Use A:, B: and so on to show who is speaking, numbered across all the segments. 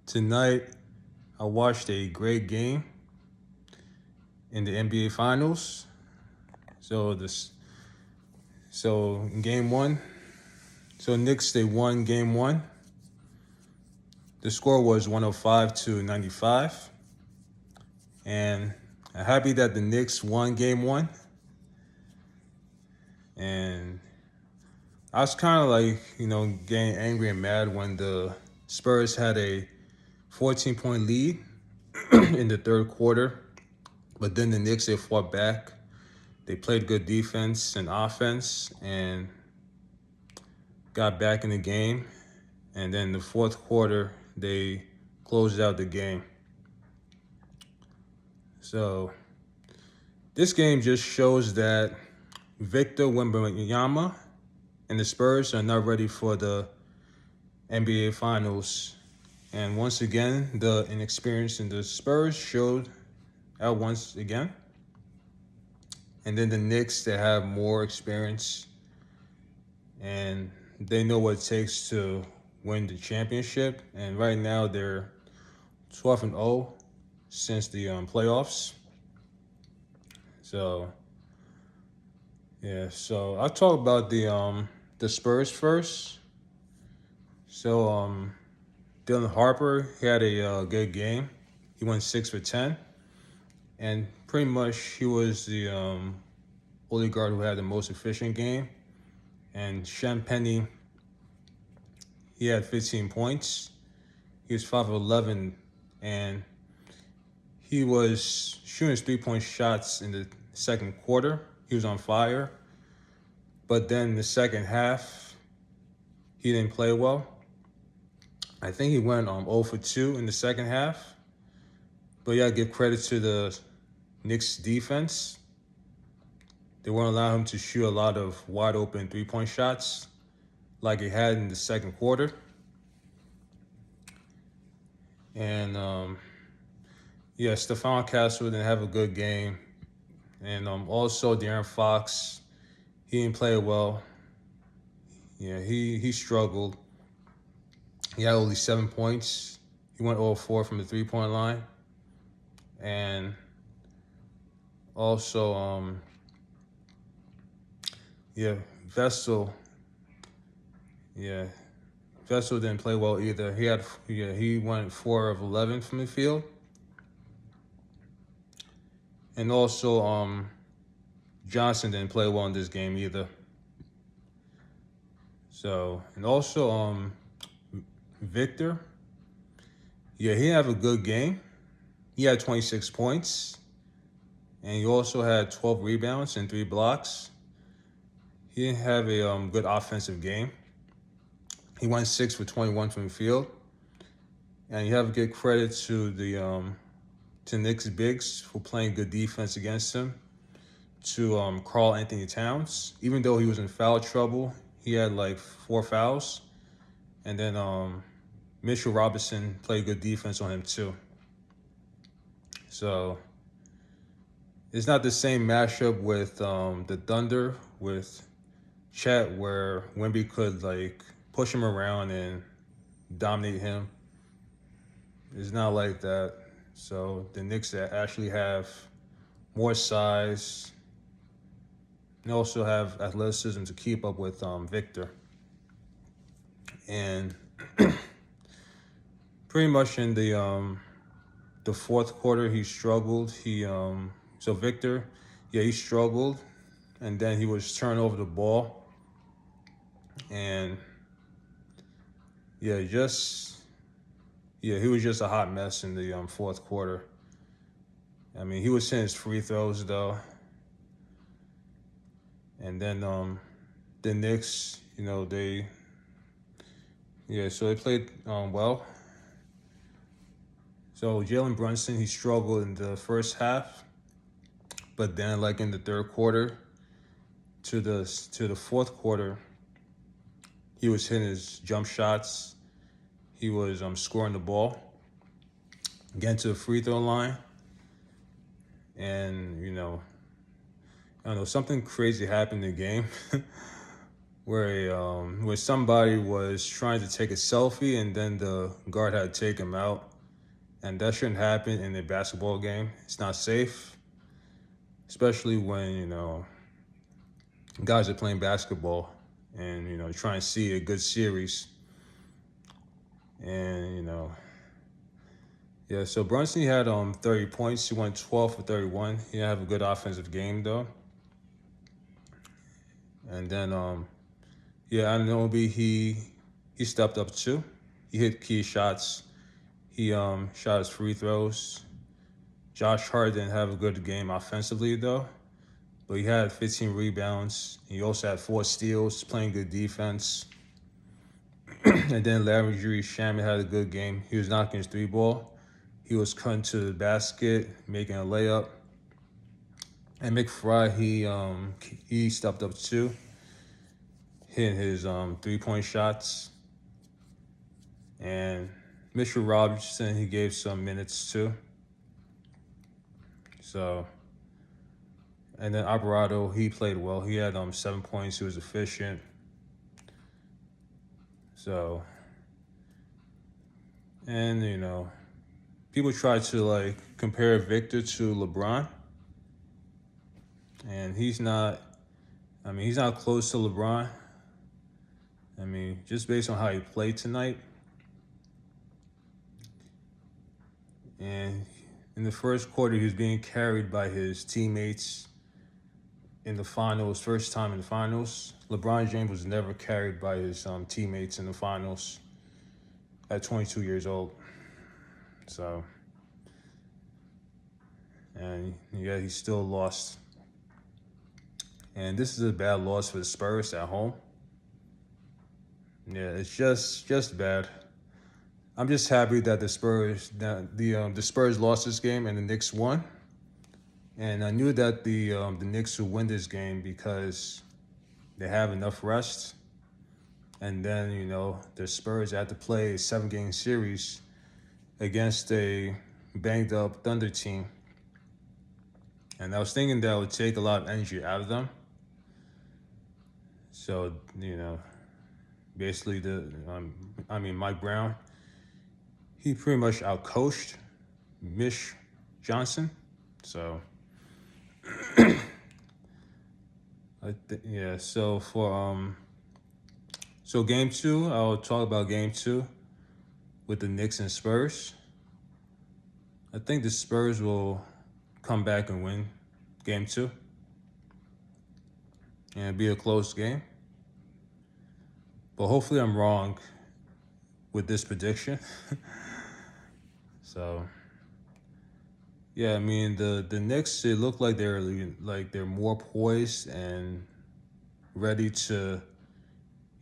A: Tonight I watched a great game in the NBA Finals. So this so in game one, Knicks they won game one. The score was 105-95, and I'm happy that the Knicks won game one. And I was kind of getting angry and mad when the Spurs had a 14-point lead in the third quarter. But then the Knicks, they fought back. They played good defense and offense and got back in the game. And then the fourth quarter, they closed out the game. So this game just shows that Victor Wembanyama and the Spurs are not ready for the NBA Finals. And once again, the inexperience in the Spurs showed out once again. And then the Knicks, they have more experience and they know what it takes to win the championship. And right now they're 12-0 since the playoffs. So I'll talk about the Spurs first. Dylan Harper, he had a good game. He went 6 for 10. And pretty much he was the only guard who had the most efficient game. And Shem Penny, he had 15 points. He was 5 of 11, and he was shooting his three-point shots in the second quarter. He was on fire. But then in the second half, he didn't play well. I think he went 0 for 2 in the second half. But yeah, give credit to the Knicks defense. They won't allow him to shoot a lot of wide open three-point shots like he had in the second quarter. And Stephon Castle didn't have a good game. And also De'Aaron Fox, he didn't play well. Yeah, he struggled. He had only 7 points. He went 0-4 from the three-point line. And also, Vessel. Yeah, Vessel didn't play well either. He went 4 of 11 from the field. And also, Johnson didn't play well in this game either. Victor. Yeah, he had a good game. He had 26 points. And he also had 12 rebounds and 3 blocks. He didn't have a good offensive game. He went 6 for 21 from the field. And you have to give credit to the Knicks bigs for playing good defense against him. To Karl Anthony Towns, even though he was in foul trouble, he had like 4 fouls. And then Mitchell Robinson played good defense on him too. So it's not the same matchup with the Thunder with Chet, where Wemby could push him around and dominate him. It's not like that. So the Knicks actually have more size and also have athleticism to keep up with Victor. And pretty much in the fourth quarter, he struggled. Victor, he struggled, and then he was turning over the ball. And he was just a hot mess in the fourth quarter. I mean, he was hitting his free throws though. And then the Knicks, they played well. So Jalen Brunson, he struggled in the first half, but then in the third quarter to the fourth quarter, he was hitting his jump shots. He was scoring the ball, getting to the free throw line, and I don't know, something crazy happened in the game. where somebody was trying to take a selfie and then the guard had to take him out, and that shouldn't happen in a basketball game. It's not safe, especially when guys are playing basketball and trying to see a good series. And yeah. So Brunson had 30 points. He went 12 for 31. He didn't have a good offensive game though. And then yeah, Anunoby, he stepped up too. He hit key shots. He shot his free throws. Josh Hart didn't have a good game offensively though, but he had 15 rebounds. He also had 4 steals, playing good defense. And then Larry Shaman had a good game. He was knocking his 3-ball. He was cutting to the basket, making a layup. And McFry, he stepped up too, hitting his 3-point shots. And Mitchell Robinson, he gave some minutes too. So, and then Alvarado, he played well. He had 7 points. He was efficient. So, and people try to like compare Victor to LeBron, and he's not. I mean, he's not close to LeBron. I mean, just based on how he played tonight. And in the first quarter, he was being carried by his teammates in the finals, first time in the finals. LeBron James was never carried by his teammates in the finals at 22 years old. So, and yeah, he still lost. And this is a bad loss for the Spurs at home. Yeah, it's just bad. I'm just happy that the Spurs lost this game and the Knicks won. And I knew that the Knicks would win this game because they have enough rest. And then the Spurs had to play a 7-game series against a banged up Thunder team. And I was thinking that would take a lot of energy out of them. So basically Mike Brown, he pretty much outcoached Mitch Johnson. So yeah. So for so game 2, I'll talk about game 2 with the Knicks and Spurs. I think the Spurs will come back and win game 2, and it'll be a close game. But hopefully I'm wrong with this prediction. So yeah, I mean the Knicks, it looked like they're more poised and ready to,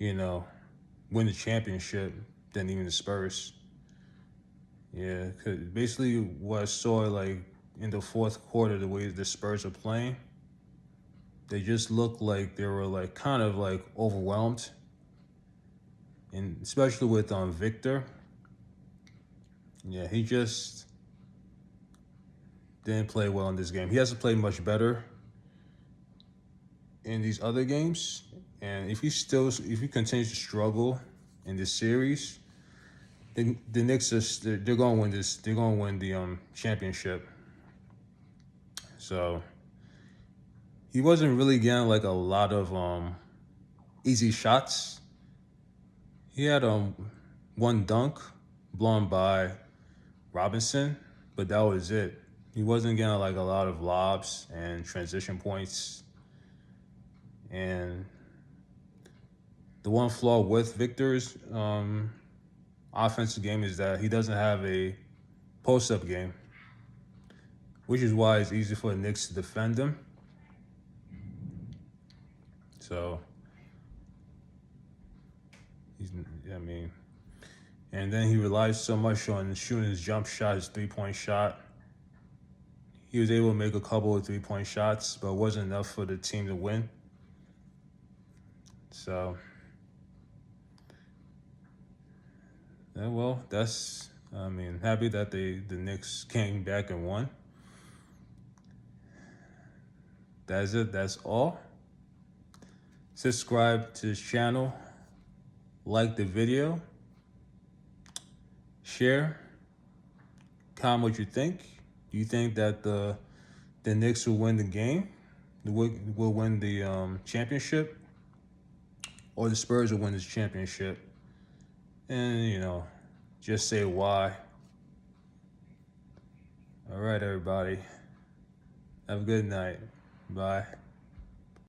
A: win the championship than even the Spurs. Yeah, 'cause basically what I saw like in the fourth quarter, the way the Spurs are playing, they just looked like they were like kind of like overwhelmed. And especially with Victor. Yeah, he just didn't play well in this game. He hasn't played much better in these other games. And if he continues to struggle in this series, then the Knicks they're gonna win this. They're gonna win the championship. So he wasn't really getting like a lot of easy shots. He had one dunk blown by Robinson, but that was it. He wasn't getting like a lot of lobs and transition points. And the one flaw with Victor's offensive game is that he doesn't have a post-up game, which is why it's easy for the Knicks to defend him. So, and then he relies so much on shooting his jump shot, his 3-point shot. He was able to make a couple of 3-point shots, but it wasn't enough for the team to win. So, yeah, well, happy that the Knicks came back and won. That's it. That's all. subscribe to this channel, like the video, share, comment what you think. Do you think that the Knicks will win the game? Will win the championship? Or the Spurs will win this championship? And, just say why. All right, everybody. Have a good night. Bye.